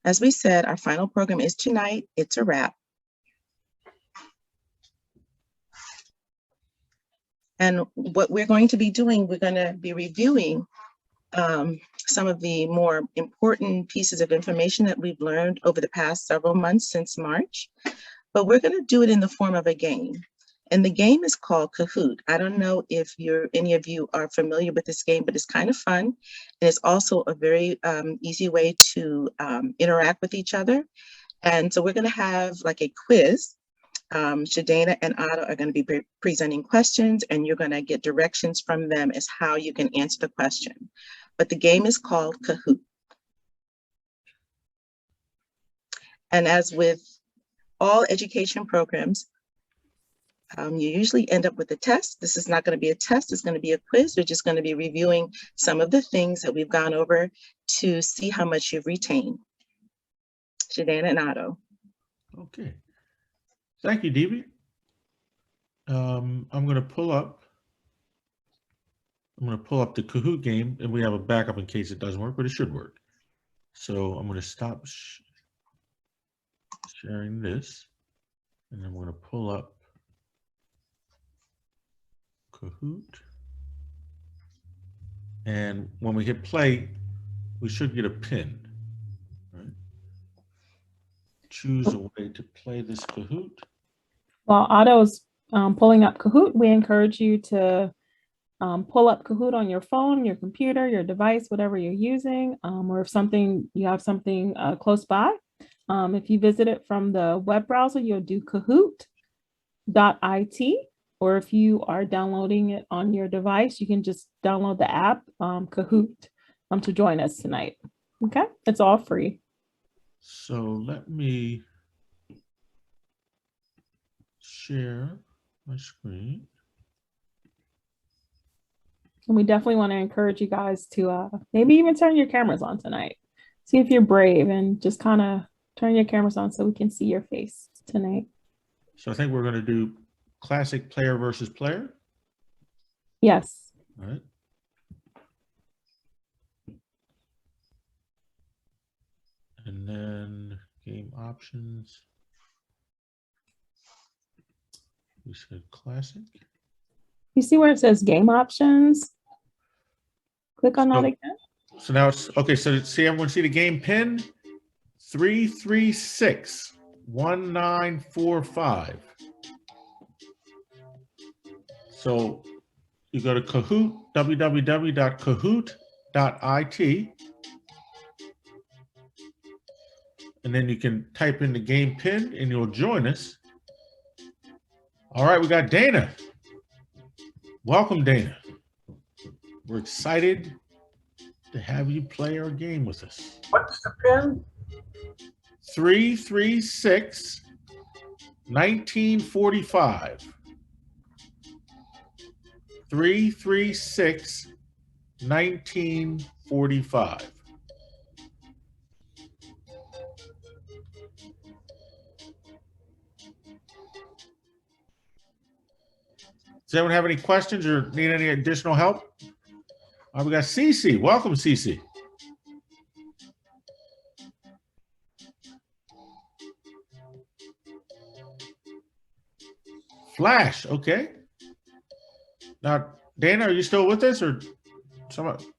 As we said, our final program is tonight. It's a wrap. And what we're going to be doing, we're going to be reviewing some of the more important pieces of information that we've learned over the past several months since March, but we're going to do it in the form of a game. And the game is called Kahoot. I don't know if any of you are familiar with this game, but it's kind of fun. And it's also a very easy way to interact with each other. And so we're going to have like a quiz. Shedana and Otto are going to be presenting questions, and you're going to get directions from them as how you can answer the question. But the game is called Kahoot. And as with all education programs, you usually end up with a test. This is not going to be a test, it's going to be a quiz. We're just going to be reviewing some of the things that we've gone over to see how much you've retained. Shedana and Otto. Okay. Thank you, Devi. I'm going to pull up the Kahoot game, and we have a backup in case it doesn't work, but it should work. So I'm going to stop sharing this, and I'm going to pull up Kahoot. And when we hit play, we should get a pin. Right? Choose a way to play this Kahoot. While Otto's pulling up Kahoot, we encourage you to pull up Kahoot on your phone, your computer, your device, whatever you're using, or if you have something close by. If you visit it from the web browser, you'll do kahoot.it, or if you are downloading it on your device, you can just download the app Kahoot to join us tonight. Okay, it's all free. So let me share my screen. And we definitely want to encourage you guys to maybe even turn your cameras on tonight. See if you're brave and just kind of turn your cameras on so we can see your face tonight. So I think we're going to do classic player versus player. Yes. All right. And then game options. We said classic. You see where it says game options? Click on that again. So now it's okay. So see, everyone see the game pin 3361945. So you go to Kahoot, www.kahoot.it, and then you can type in the game pin and you'll join us. All right, we got Dana. Welcome, Dana. We're excited to have you play our game with us. What's the pin? 336-1945. 336-1945. Does anyone have any questions or need any additional help? All right, we got Cece. Welcome, Cece. Flash, okay. Now, Dana, are you still with us, or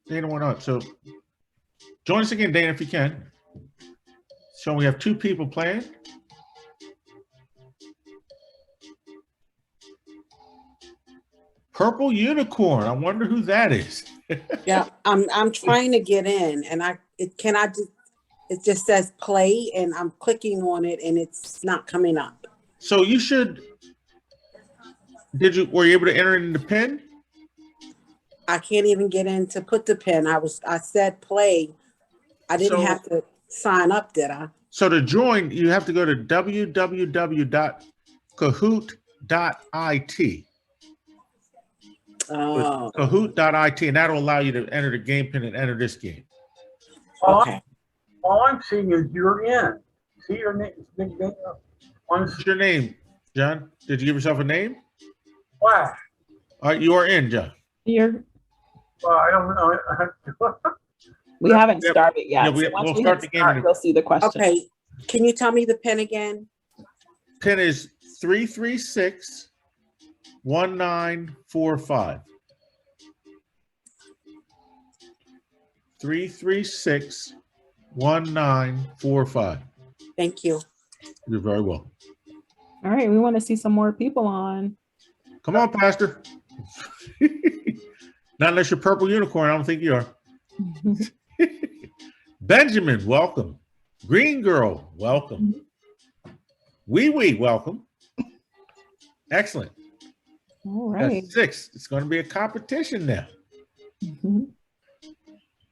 Dana went up? So join us again, Dana, if you can. So we have two people playing. Purple Unicorn. I wonder who that is. Yeah, I'm trying to get in, and it just says play, and I'm clicking on it, and it's not coming up. So you should. Were you able to enter in the pin? I can't even get in to put the pin. I said play. I didn't have to sign up, did I? So to join, you have to go to www.kahoot.it. Oh. Kahoot.it, and that'll allow you to enter the game pin and enter this game. Okay. All I'm seeing is you're in. See your name? What's your name, John? Did you give yourself a name? Flash. All right, you are in, John. You're. Well, I don't know. We haven't Yep. started yet. Yeah, So once we'll we start hit the game start, in a- you'll see the question. Okay, can you tell me the pin again? Pin is 336-1945. 336-1945. Thank you. You're very welcome. All right, we want to see some more people on. Come on, Pastor. Not unless you're purple unicorn. I don't think you are. Benjamin, welcome. Green girl, welcome. Wee wee, welcome. Excellent. All That's right. 6. It's going to be a competition now. Mhm.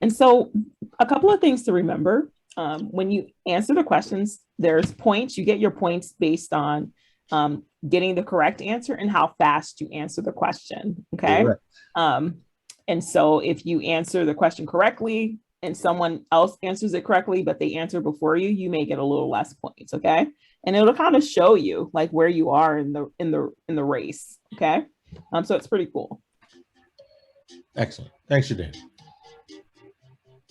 And so a couple of things to remember. When you answer the questions, there's points. You get your points based on getting the correct answer and how fast you answer the question. Okay. Correct. And so if you answer the question correctly and someone else answers it correctly, but they answer before you, you may get a little less points. Okay. And it'll kind of show you like where you are in the race. Okay. So it's pretty cool. Excellent. Thanks, Shedana.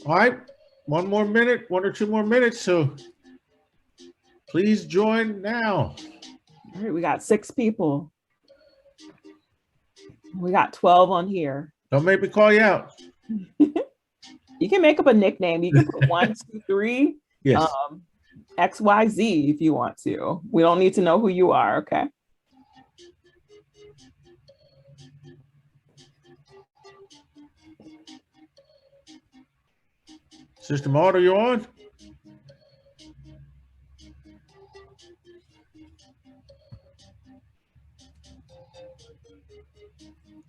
All right. One more minute, 1 or 2 more minutes. So please join now. All right, we got 6 people. We got 12 on here. Don't make me call you out. You can make up a nickname. You can put 1, 2, 3, Yes. XYZ if you want to. We don't need to know who you are, okay? System Auto, you on?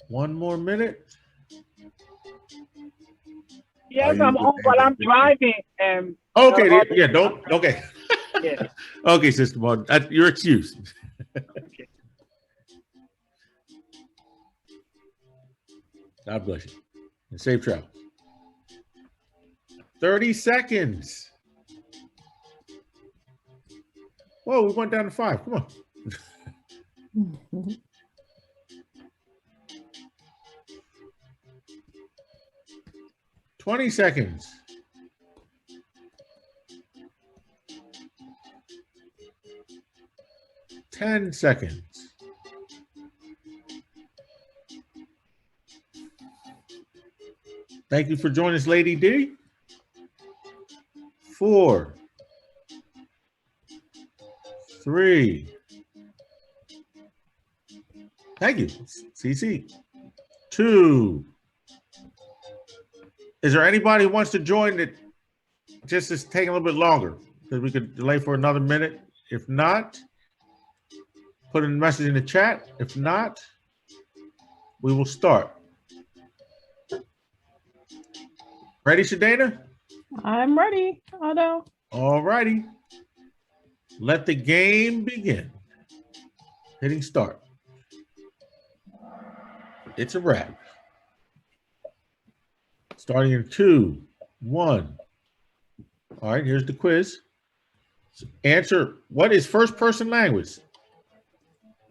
One more minute. Yes, Are I'm you on, but I'm driving. Okay, all yeah, the- don't. Okay. Yeah. Okay, System Auto. You're excused. Okay. God bless you. And safe travel. 30 seconds. Whoa, we went down to 5. Come on. 20 seconds. 10 seconds. Thank you for joining us, Lady D. 4, 3. Thank you, CC. 2. Is there anybody who wants to join that just is taking a little bit longer? Because we could delay for another minute. If not, put a message in the chat. If not, we will start. Ready, Shedana? I'm ready, Otto. All righty. Let the game begin. Hitting start. It's a wrap. Starting in 2, 1. All right, here's the quiz. Answer, what is first person language?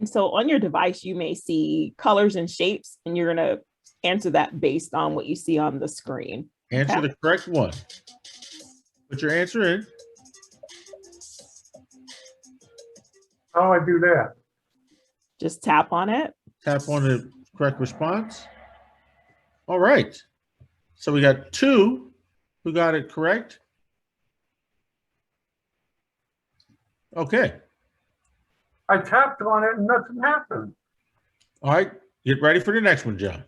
And so on your device, you may see colors and shapes, and you're going to answer that based on what you see on the screen. Answer Okay. the correct one. Put your answer in. How do I do that? Just tap on it. Tap on the correct response. All right. So we got 2 who got it correct. Okay. I tapped on it and nothing happened. All right. Get ready for the next one, John.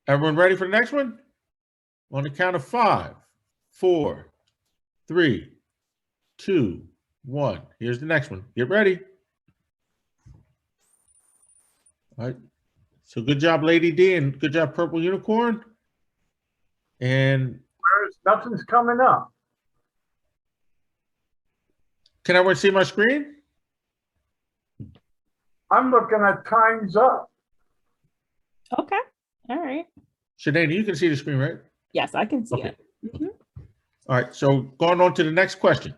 Everyone ready for the next one? On the count of 5, 4, 3, 2, 1. Here's the next one. Get ready. All right. So good job, Lady D, and good job, Purple Unicorn. And Nothing's coming up. can everyone see my screen? I'm looking at time's up. Okay. All right. Shedana, you can see the screen, right? Yes, I can see Okay. it. Mhm. All right. So going on to the next question.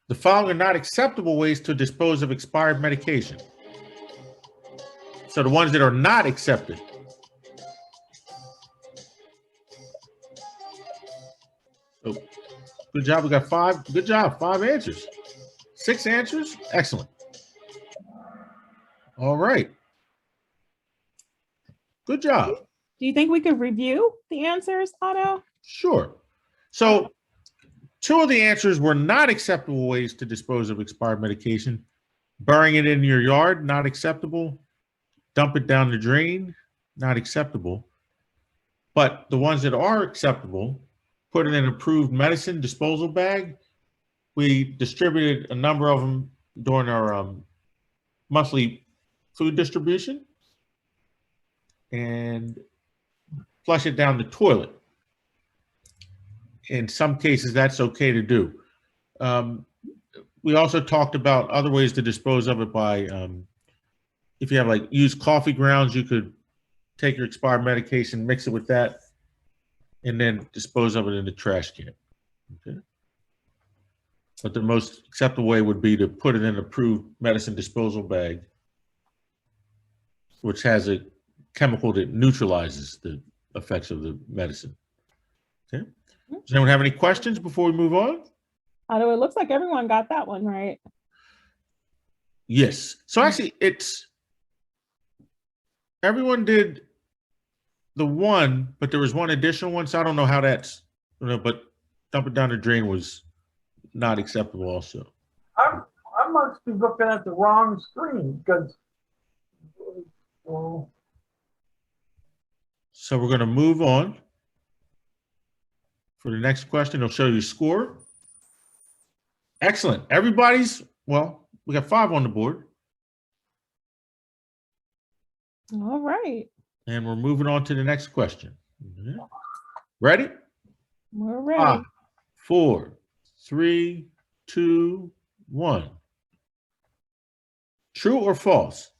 The following are not acceptable ways to dispose of expired medication. So the ones that are not accepted. So good job. We got 5. Good job. 5 answers. 6 answers. Excellent. All right. Good job. Do you think we could review the answers, Otto? Sure. So 2 of the answers were not acceptable ways to dispose of expired medication. Burying it in your yard, not acceptable. Dump it down the drain, not acceptable. But the ones that are acceptable, put it in an approved medicine disposal bag. We distributed a number of them during our monthly food distribution. And flush it down the toilet. In some cases, that's okay to do. We also talked about other ways to dispose of it by, if you have like used coffee grounds, you could take your expired medication, mix it with that, and then dispose of it in the trash can. Okay. But the most acceptable way would be to put it in an approved medicine disposal bag, which has a chemical that neutralizes the effects of the medicine. Okay. Does anyone have any questions before we move on? Otto, it looks like everyone got that one right. Yes. So actually, everyone did the one, but there was one additional one. So I don't know how that's, but dump it down the drain was not acceptable also. I must be looking at the wrong screen because. Well, So we're going to move on. For the next question, it'll show you score. Excellent. Everybody's, well, we got 5 on the board. All right. And we're moving on to the next question. Ready? We're ready. 5, 4, 3, 2, 1. True or false?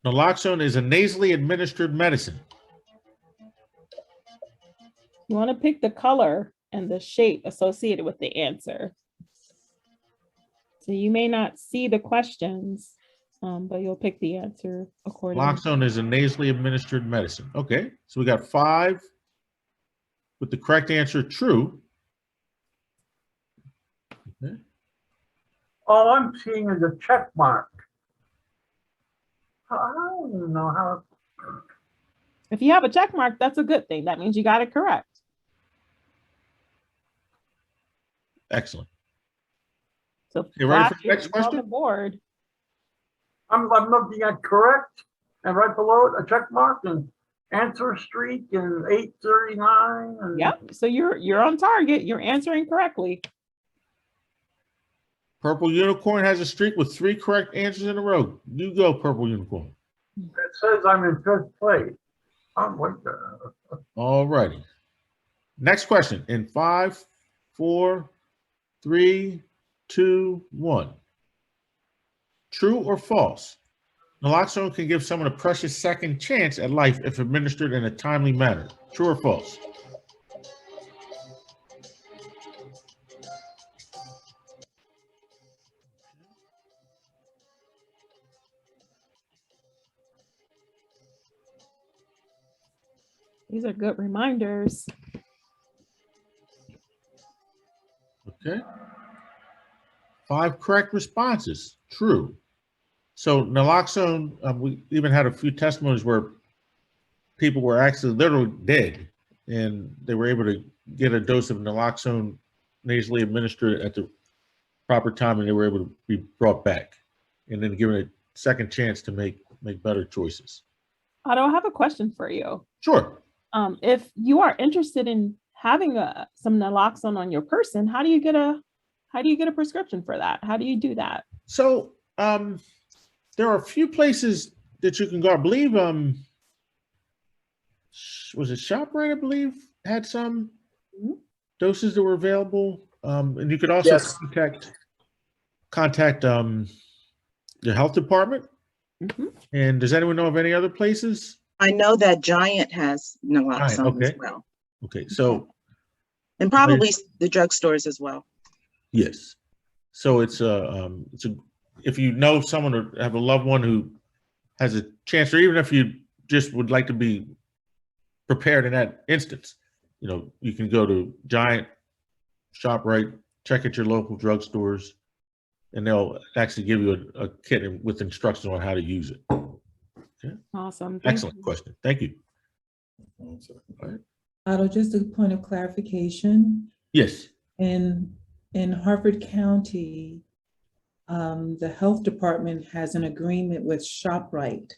Naloxone is a nasally administered medicine. You want to pick the color and the shape associated with the answer. So you may not see the questions, but you'll pick the answer accordingly. Naloxone is a nasally administered medicine. Okay, so we got 5 with the correct answer true. Okay. all I'm seeing is a check mark. I don't even know how. If you have a check mark, that's a good thing. That means you got it correct. Excellent. So You ready for flash the next it on question? the board. I'm looking at correct, and right below it, a check mark and answer streak and 839. And Yep. So you're on target. You're answering correctly. Purple Unicorn has a streak with 3 correct answers in a row. You go, Purple Unicorn. it says I'm in 5th place. I'm like that. All righty. Next question in 5, 4, 3, 2, 1. True or false? Naloxone can give someone a precious second chance at life if administered in a timely manner. True or false? These are good reminders. Okay. 5 correct responses. True. So naloxone, we even had a few testimonies where people were actually literally dead and they were able to get a dose of naloxone nasally administered at the proper time and they were able to be brought back and then given a second chance to make better choices. Otto, I have a question for you. Sure. If you are interested in having some naloxone on your person, how do you get a prescription for that? How do you do that? So there are a few places that you can go. I believe was it ShopRite, I believe, had some doses that were available. And you could also Yes. contact your health department. And does anyone know of any other places? I know that Giant has naloxone okay. as well, Okay, so and probably the drugstores as well. yes. So it's if you know someone or have a loved one who has a chance, or even if you just would like to be prepared in that instance, you can go to Giant ShopRite, check at your local drugstores, and they'll actually give you a kit with instructions on how to use it. Okay. Awesome. Thank Excellent you. question. Thank you. Otto, just a point of clarification. Yes. In Harford County, the health department has an agreement with ShopRite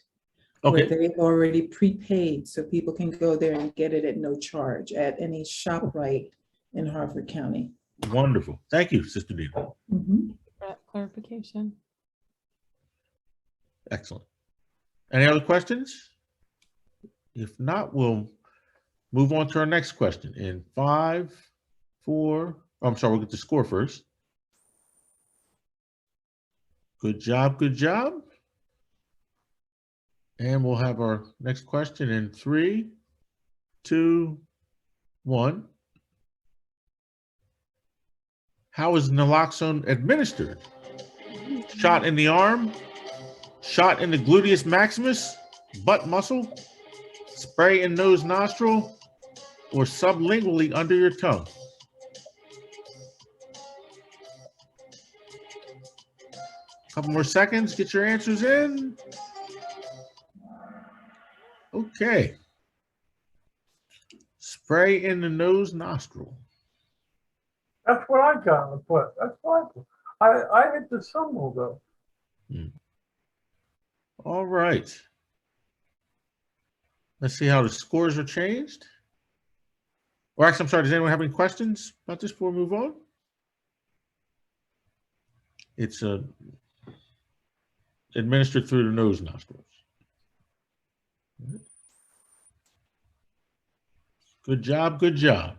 where Okay. they've already prepaid, so people can go there and get it at no charge at any ShopRite in Harford County. Wonderful. Thank you, Sister Dina. Mhm. For that clarification. Excellent. Any other questions? If not, we'll move on to our next question in 5, 4. I'm sorry, we'll get the score first. Good job. Good job. And we'll have our next question in 3, 2, 1. How is naloxone administered? Shot in the arm, shot in the gluteus maximus, butt muscle, spray in nose nostril, or sublingually under your tongue? Couple more seconds, get your answers in. Okay. Spray in the nose nostril. That's what I got to put. That's what I put. I hit the symbol though. All right. Let's see how the scores are changed. Or actually, I'm sorry, does anyone have any questions about this before we move on? It's administered through the nose nostrils. Good job, good job.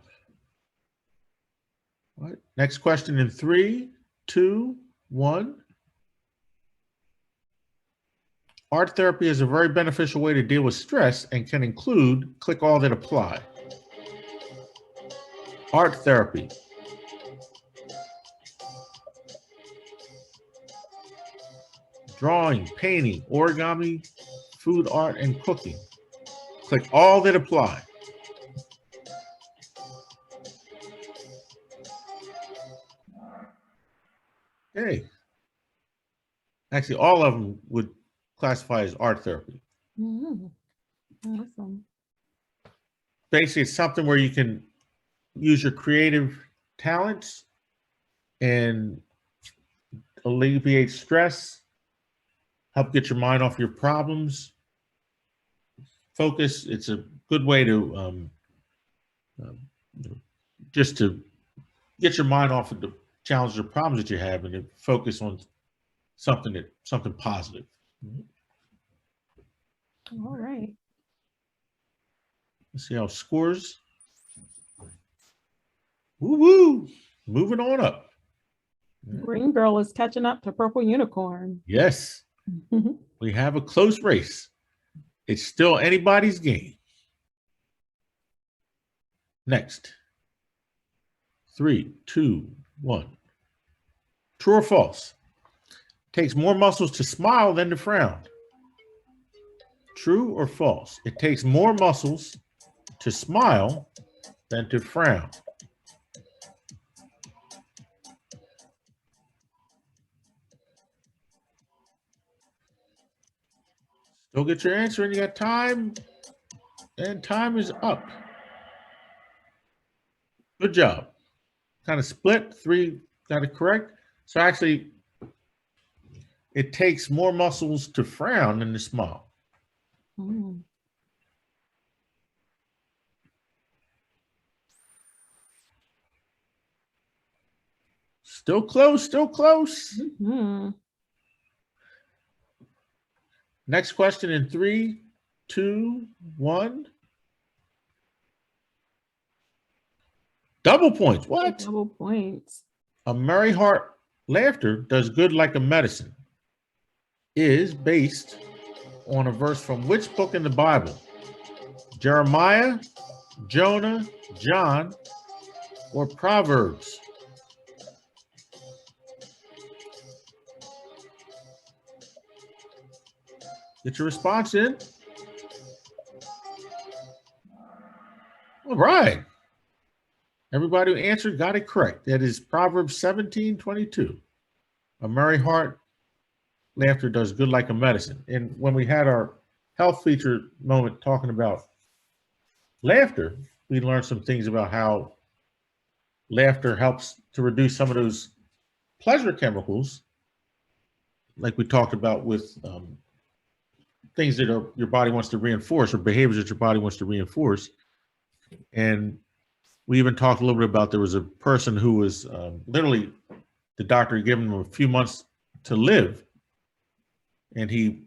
All right, next question in 3, 2, 1. Art therapy is a very beneficial way to deal with stress and can include, click all that apply. Art therapy. Drawing, painting, origami, food art, and cooking. Click all that apply. Okay. Actually, all of them would classify as art therapy. Mhm. Awesome. Basically, it's something where you can use your creative talents and alleviate stress, help get your mind off your problems, focus. It's a good way to just to get your mind off of the challenges or problems that you have and to focus on something positive. All right. Let's see how it scores. Woo woo! Moving on up. Green girl is catching up to purple unicorn. Yes, we have a close race. It's still anybody's game. Next. 3, 2, 1. True or false? Takes more muscles to smile than to frown. True or false? It takes more muscles to smile than to frown. Still get your answer and you got time, and time is up. Good job. Kind of split. 3 got it correct. So actually, it takes more muscles to frown than to smile. Mm. Still close, still close. Mhm. Next question in 3, 2, 1. Double points. What? Double points. A merry heart laughter does good like a medicine is based on a verse from which book in the Bible? Jeremiah, Jonah, John, or Proverbs? Get your response in. All right. Everybody who answered got it correct. That is Proverbs 17:22. A merry heart, laughter does good like a medicine. And when we had our health feature moment talking about laughter, we learned some things about how laughter helps to reduce some of those pleasure chemicals, like we talked about with things that your body wants to reinforce, or behaviors that your body wants to reinforce. And we even talked a little bit about, there was a person who was literally, the doctor gave him a few months to live, and he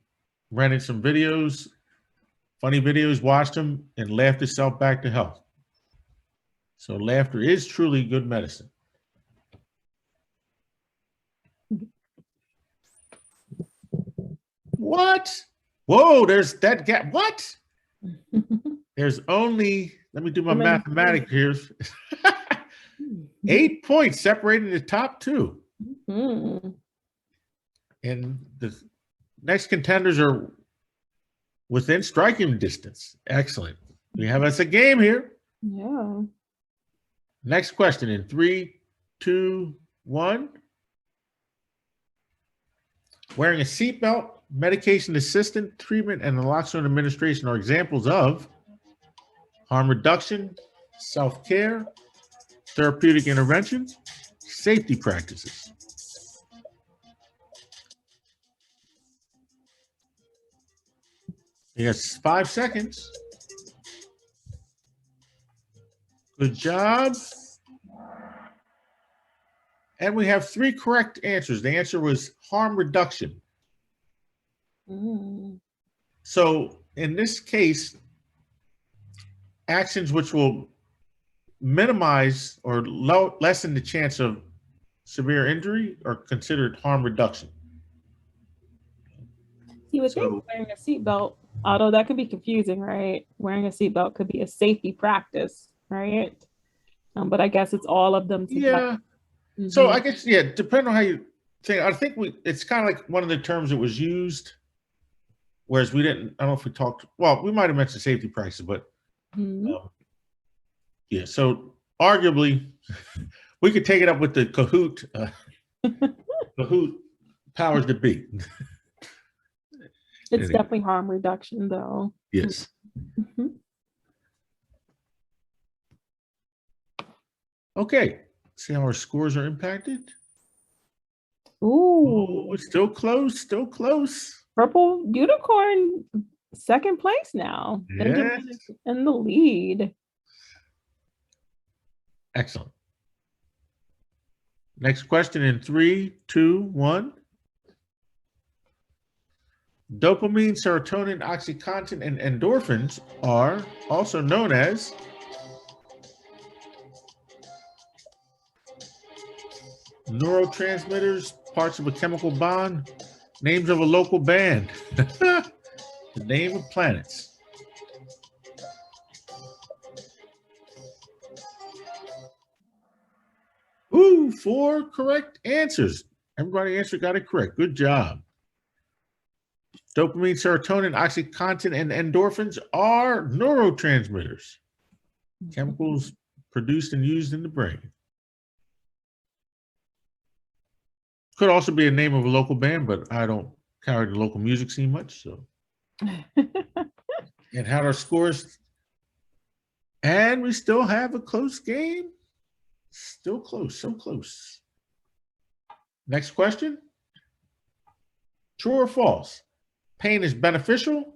rented some videos, funny videos, watched them, and laughed himself back to health. So laughter is truly good medicine. What? Whoa, there's that gap. What? There's only, let me do my mathematics here. 8 points separating the top two. Mhm. And the next contenders are within striking distance. Excellent. We have us a game here. Yeah. Next question in 3, 2, 1. Wearing a seatbelt, medication assistant, treatment, and naloxone administration are examples of harm reduction, self-care, therapeutic intervention, safety practices. You got 5 seconds. Good job. And we have 3 correct answers. The answer was harm reduction. Mm. So in this case, actions which will minimize or lessen the chance of severe injury are considered harm reduction. You would think wearing a seatbelt, although that could be confusing, right? Wearing a seatbelt could be a safety practice, right? But I guess it's all of them together. Yeah. So Mhm. I guess, yeah, depending on how you think, I think it's kind of like one of the terms that was used, whereas we didn't, I don't know if we talked, well, we might have mentioned safety practices, but Mhm. yeah, so arguably we could take it up with the Kahoot, Kahoot powers that be. It's definitely harm reduction, though. Yes. Mhm. Okay. See how our scores are impacted? Ooh, Oh, still close, still close. purple unicorn, second place now. Benjamin Yes. is in the lead. Excellent. Next question in 3, 2, 1. Dopamine, serotonin, oxytocin, and endorphins are also known as neurotransmitters, parts of a chemical bond, names of a local band, the name of planets. Ooh, 4 correct answers. Everybody answered, got it correct. Good job. Dopamine, serotonin, oxytocin, and endorphins are neurotransmitters, chemicals produced and used in the brain. Could also be a name of a local band, but I don't carry the local music scene much. So, and how our scores, and we still have a close game. Still close, so close. Next question. True or false? Pain is beneficial.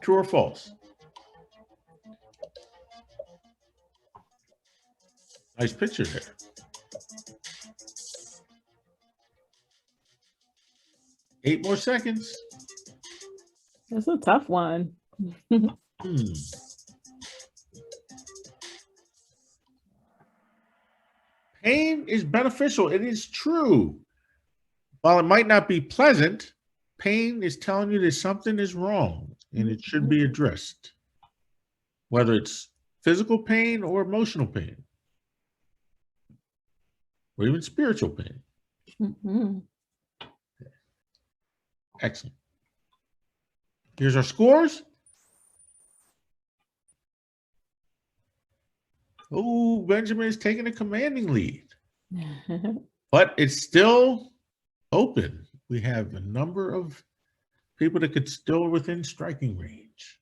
True or false? Nice picture there. Eight more seconds. That's a tough one. Pain is beneficial. It is true. While it might not be pleasant, pain is telling you that something is wrong and it should be addressed, whether it's physical pain or emotional pain, or even spiritual pain. Mhm. Excellent. Here's our scores. Oh, Benjamin is taking a commanding lead, but it's still open. We have a number of people that could still within striking range.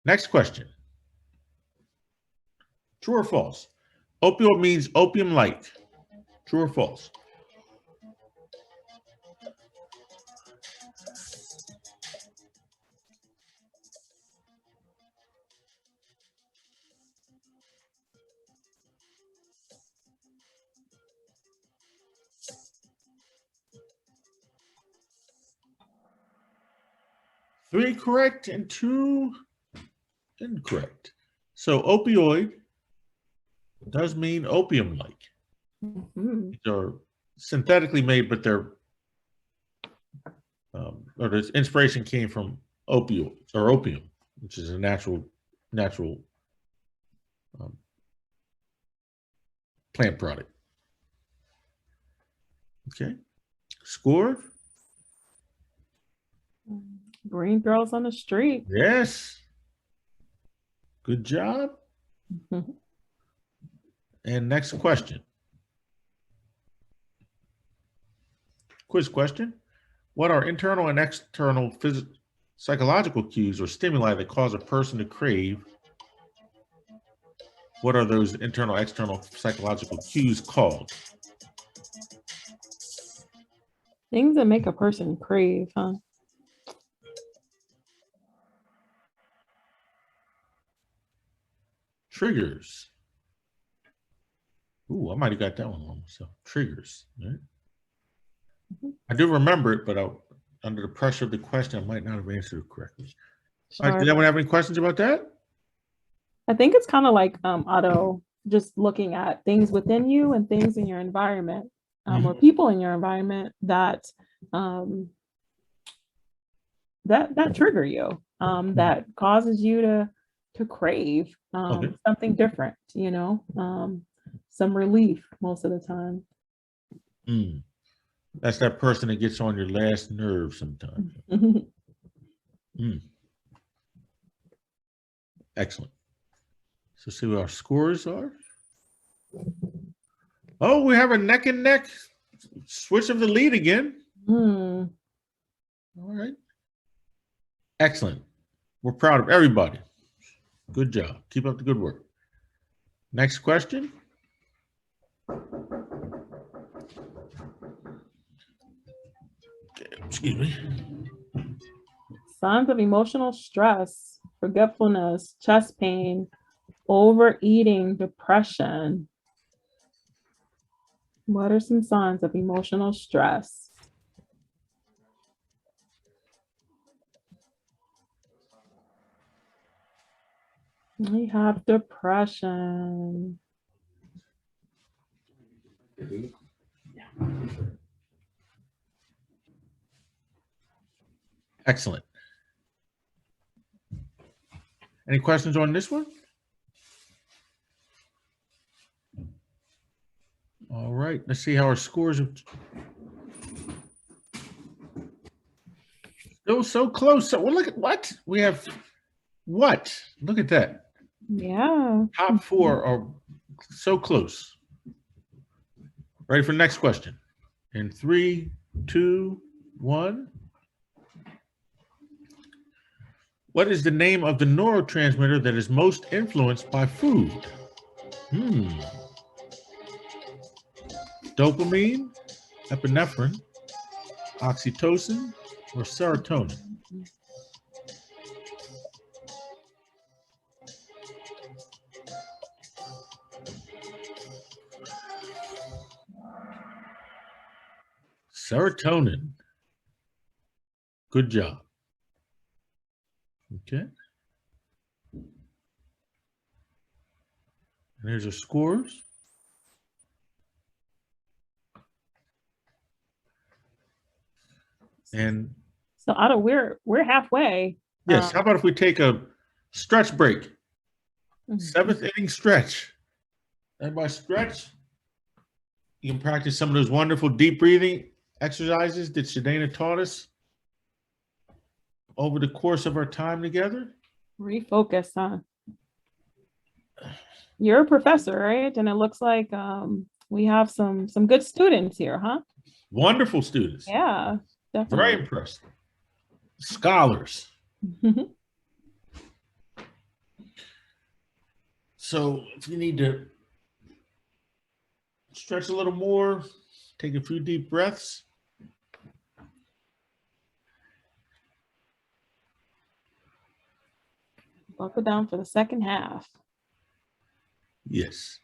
Next question. True or false? Opioid means opium-like. True or false? Three correct and two incorrect. So opioid does mean opium-like. Mhm. These are synthetically made, but they're or the inspiration came from opioids or opium, which is a natural plant product. Okay, score. Green girls on the street. Yes. Good job. Mhm. And next question. Quiz question. What are internal and external psychological cues or stimuli that cause a person to crave? What are those internal, external psychological cues called? Things that make a person crave, huh? Triggers. Ooh, I might have got that one wrong. So triggers. Right? I do remember it, but under the pressure of the question, I might not have answered it correctly. All right, Sure. does anyone have any questions about that? I think it's kind of like Otto, just looking at things within you and things in your environment, or people in your environment that that trigger you, that causes you to crave Okay. something different, some relief most of the time. That's that person that gets on your last nerve sometimes. Excellent. So see what our scores are. Oh, we have a neck and neck switch of the lead again. All right. Excellent. We're proud of everybody. Good job. Keep up the good work. Next question. Excuse me. Signs of emotional stress, forgetfulness, chest pain, overeating, depression. What are some signs of emotional stress? We have depression. Excellent. Any questions on this one? All right, let's see how our scores are. Still so close. So, well, look at what we have. What? Look at that. Yeah. Top four are so close. Ready for the next question? In 3, 2, 1. What is the name of the neurotransmitter that is most influenced by food? Dopamine, epinephrine, oxytocin, or serotonin? Serotonin. Good job. Okay. And there's your scores. And so Otto, we're halfway. Yes, how about if we take a stretch break? 7th inning stretch. Everybody stretch. You can practice some of those wonderful deep breathing exercises that Shedana taught us over the course of our time together. Refocus, huh? You're a professor, right? And it looks like we have some good students here, huh? Wonderful students. Yeah, Very definitely. impressed. Scholars. So if you need to stretch a little more, take a few deep breaths. Buckle down for the second half. Yes.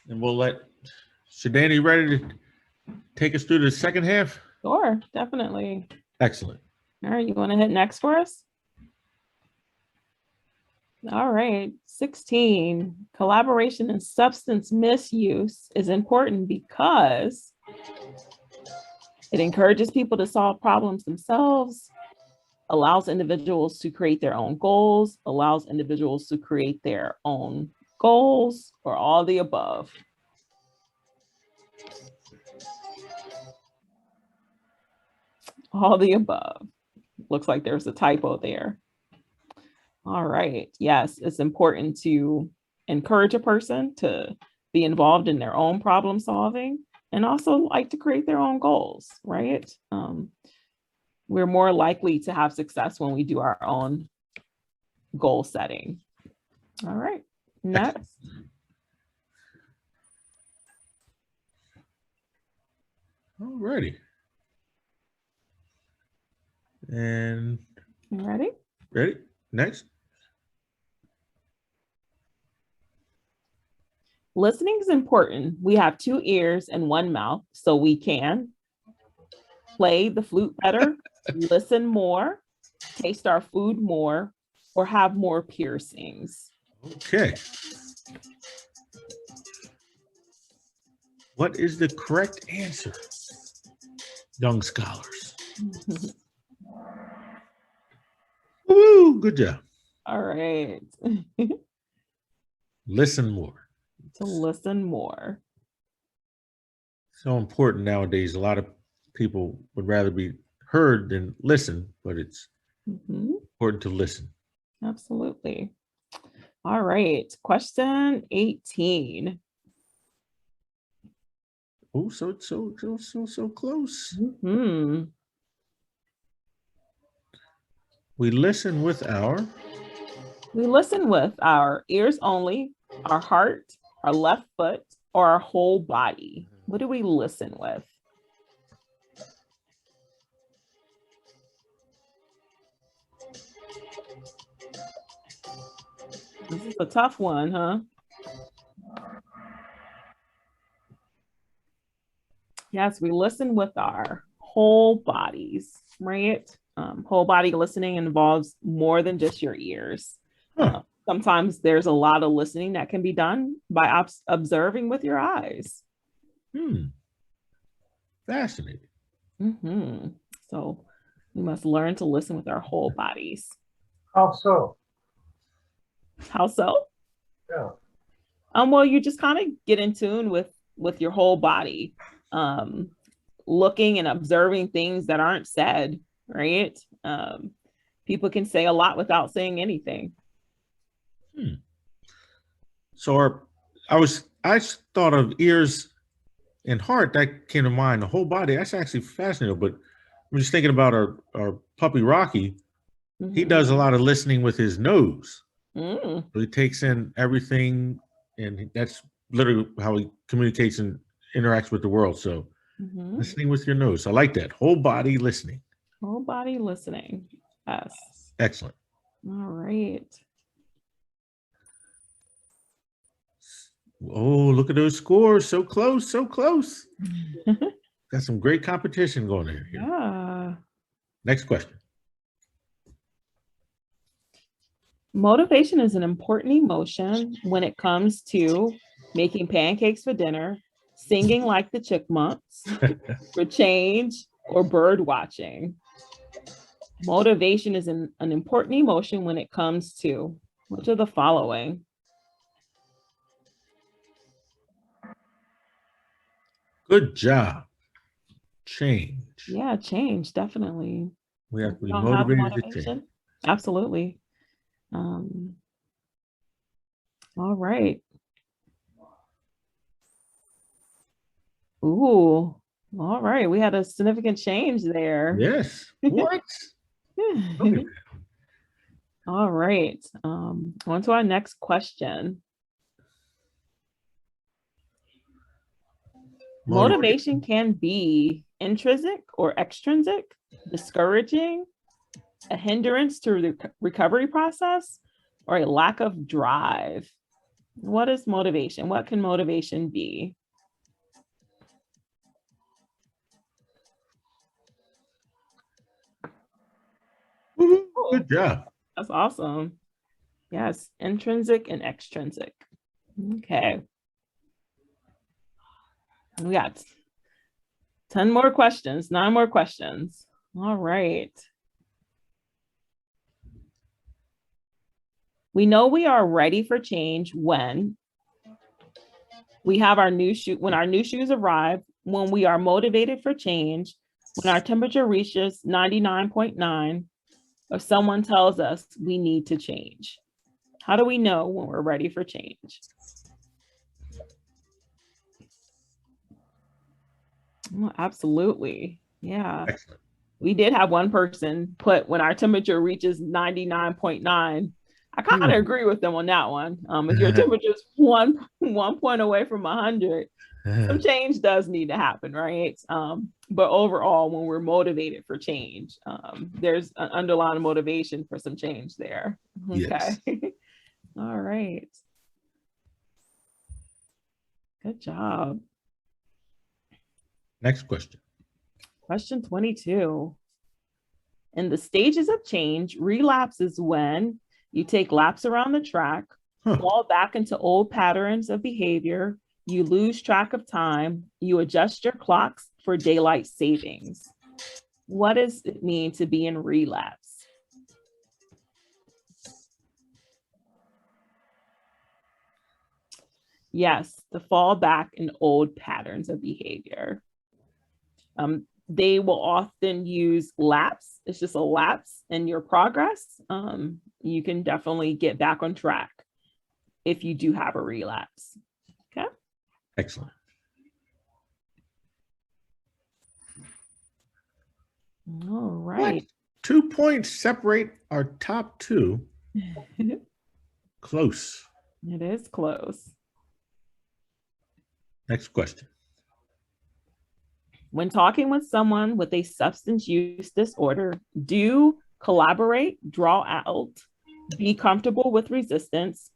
And we'll let Shedana, you ready to take us through the second half? Sure, definitely. Excellent. All right, you want to hit next for us? All right, 16. Collaboration and substance misuse is important because it encourages people to solve problems themselves, allows individuals to create their own goals, allows individuals to create their own goals, or all the above. All the above. Looks like there's a typo there. All right. Yes, it's important to encourage a person to be involved in their own problem solving and also like to create their own goals, right? We're more likely to have success when we do our own goal setting. All right. Next. All righty. And You ready? ready? Next. Listening is important. We have 2 ears and 1 mouth, so we can play the flute better, listen more, taste our food more, or have more piercings. Okay. What is the correct answer, young scholars? Woo, good job. All right. Listen more. To listen more. So important nowadays. A lot of people would rather be heard than listen, but it's important to listen. Absolutely. All right. Question 18. Oh, so close. We listen with our ears only, our heart, our left foot, or our whole body. What do we listen with? This is a tough one, huh? Yes, we listen with our whole bodies, right? Whole body listening involves more than just your ears. Sometimes there's a lot of listening that can be done by observing with your eyes. Fascinating. So we must learn to listen with our whole bodies. How so? How so? Yeah. Well, you just kind of get in tune with your whole body, looking and observing things that aren't said, right? People can say a lot without saying anything. So I thought of ears and heart. That came to mind. The whole body. That's actually fascinating. But I'm just thinking about our puppy Rocky. He does a lot of listening with his nose. So he takes in everything, and that's literally how he communicates and interacts with the world. So listening with your nose. I like that. Whole body listening. Whole body listening. Yes. Excellent. All right. Oh, look at those scores. So close, so close. Got some great competition going on here. Yeah. Next question. Motivation is an important emotion when it comes to making pancakes for dinner, singing like the chipmunks, for change, or bird watching. Motivation is an important emotion when it comes to which of the following? Good job. Change. Yeah, change, definitely. We have to be Don't have motivated to change. Absolutely. All right. Ooh, all right. We had a significant change there. Yes. What? Okay. All right. On to our next question. Motivation can be intrinsic or extrinsic, discouraging, a hindrance to the recovery process, or a lack of drive. What is motivation? What can motivation be? Woo-hoo. Good job. That's awesome. Yes, intrinsic and extrinsic. Okay. We got 10 more questions, 9 more questions. All right. We know we are ready for change when we have our new shoe, when our new shoes arrive, when we are motivated for change, when our temperature reaches 99.9, or someone tells us we need to change. How do we know when we're ready for change? Oh, absolutely. Yeah. Excellent. We did have one person put when our temperature reaches 99.9. I kind of agree with them on that one. If your temperature is one point away from 100, some change does need to happen, right? But overall, when we're motivated for change, there's an underlying motivation for some change there. Okay. Yes. All right. Good job. Next question. Question 22. In the stages of change, relapse is when you take laps around the track, fall back into old patterns of behavior, you lose track of time, you adjust your clocks for daylight savings. What does it mean to be in relapse? Yes, to fall back in old patterns of behavior. They will often use lapse. It's just a lapse in your progress. You can definitely get back on track if you do have a relapse. Okay. Excellent. All right. What? 2 points separate our top two. Close. It is close. Next question. When talking with someone with a substance use disorder, do collaborate, draw out, be comfortable with resistance,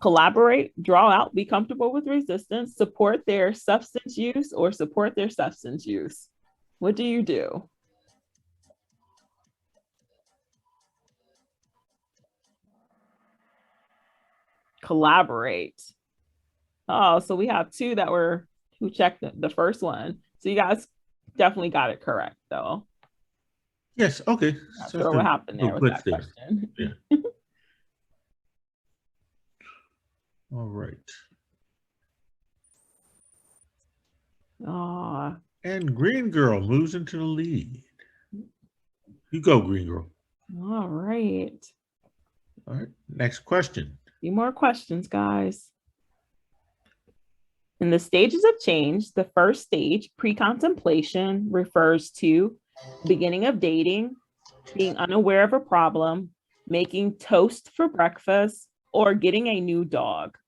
collaborate, draw out, be comfortable with resistance, support their substance use, or support their substance use. What do you do? Collaborate. Oh, so we have two that were who checked the first one. So you guys definitely got it correct, though. Yes. Okay. Not sure what happened there with that question. Yeah. All right. And Green Girl moves into the lead. You go, Green Girl. All right. All right. Next question. A few more questions, guys. In the stages of change, the first stage, pre-contemplation, refers to the beginning of dating, being unaware of a problem, making toast for breakfast, or getting a new dog.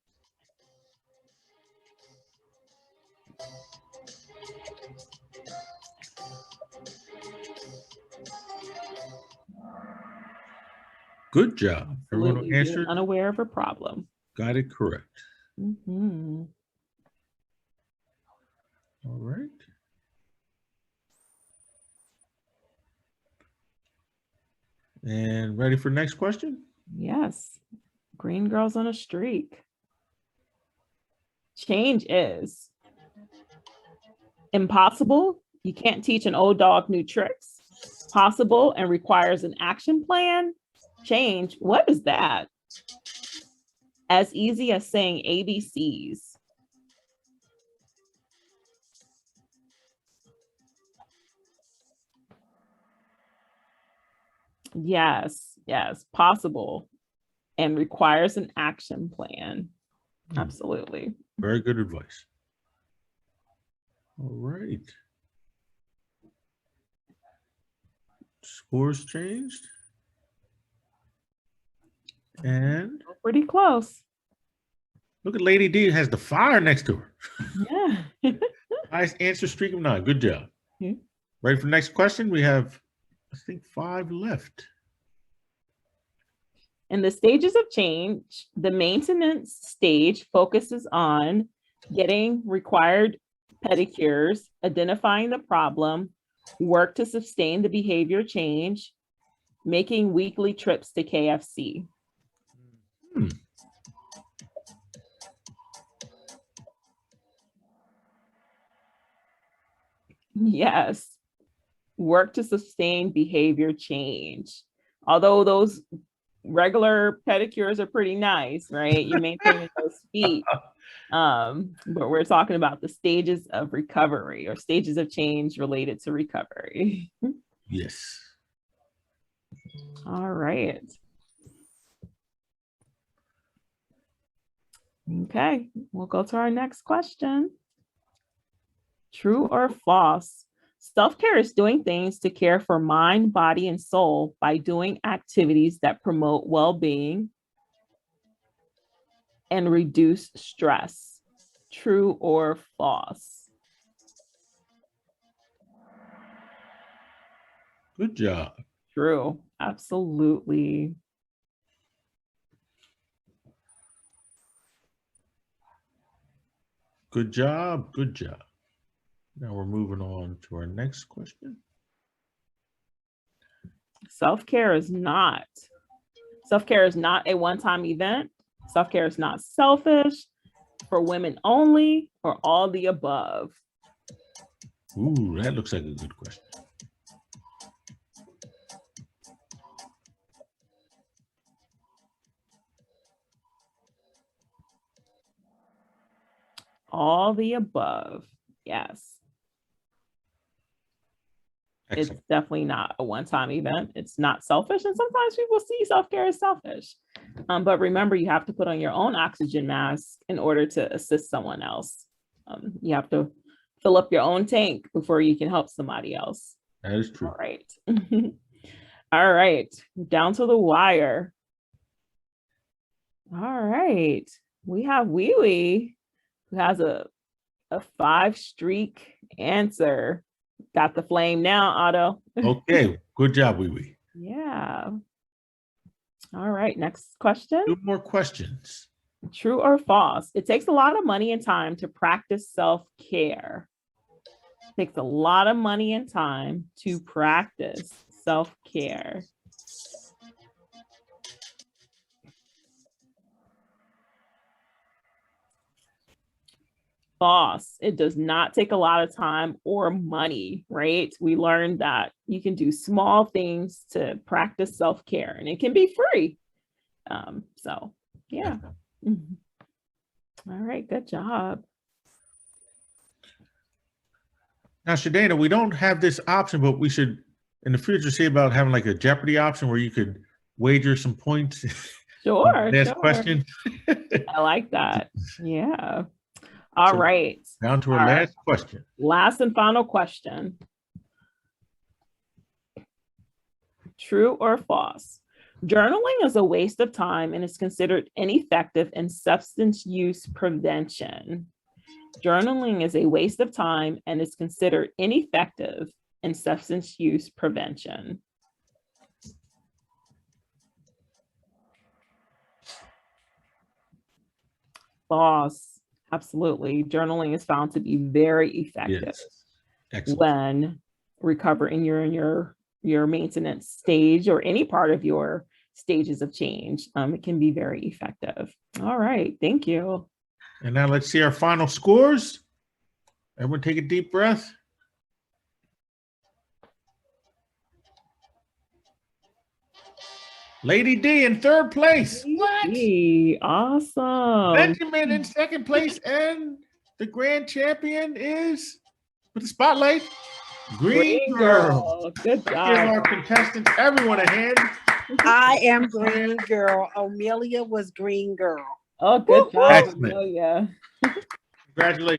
Good job. Everyone Being answered. unaware of a problem. Got it correct. Mm-hmm. All right. And ready for next question? Yes. Green Girl's on a streak. Change is impossible. You can't teach an old dog new tricks. Possible and requires an action plan. Change, what is that? As easy as saying ABCs. Yes, possible. and requires an action plan. Absolutely. Very good advice. All right. Scores changed. And Pretty close. look at Lady D has the fire next to her. Yeah. Nice answer streak of 9. Good job. Mhm. Ready for the next question? We have, I think, 5 left. In the stages of change, the maintenance stage focuses on getting required pedicures, identifying the problem, work to sustain the behavior change, making weekly trips to KFC. Yes. Work to sustain behavior change. Although those regular pedicures are pretty nice, right? You're maintaining those feet. But we're talking about the stages of recovery or stages of change related to recovery. Yes. All right. Okay, we'll go to our next question. True or false? Self-care is doing things to care for mind, body, and soul by doing activities that promote well-being and reduce stress. True or false? Good job. True, absolutely. Good job. Good job. Now we're moving on to our next question. Self-care is not a one-time event. Self-care is not selfish, for women only, or all the above. Ooh, that looks like a good question. All the above. Yes. Excellent. It's definitely not a one-time event. It's not selfish. And sometimes people see self-care as selfish. But remember, you have to put on your own oxygen mask in order to assist someone else. You have to fill up your own tank before you can help somebody else. That is true. All right. All right. Down to the wire. All right. We have Wee Wee, who has a 5-streak answer. Got the flame now, Otto. Okay. Good job, Wee Wee. Yeah. All right. Next question. 2 more questions. True or false? It takes a lot of money and time to practice self-care. It takes a lot of money and time to practice self-care. False. It does not take a lot of time or money, right? We learned that you can do small things to practice self-care and it can be free. So yeah. All right, good job. Now, Shedana, we don't have this option, but we should in the future see about having like a Jeopardy option where you could wager some points. Sure. Last Sure. question. I like that. Yeah. All So, right. Down to our last question. Last and final question. True or false? Journaling is a waste of time and is considered ineffective in substance use prevention. Journaling is a waste of time and is considered ineffective in substance use prevention. False. Absolutely. Journaling is found to be very effective. Yes. Excellent. When recovering your maintenance stage or any part of your stages of change. It can be very effective. All right. Thank you. And now let's see our final scores. Everyone take a deep breath. Lady D in 3rd place. What? Awesome. Benjamin in 2nd place, and the grand champion is, with the spotlight, Green Girl. Good Give job. our contestants, everyone, a hand. I am green girl. Amelia was green girl. Oh, good job, Excellent. Amelia. Congratulations.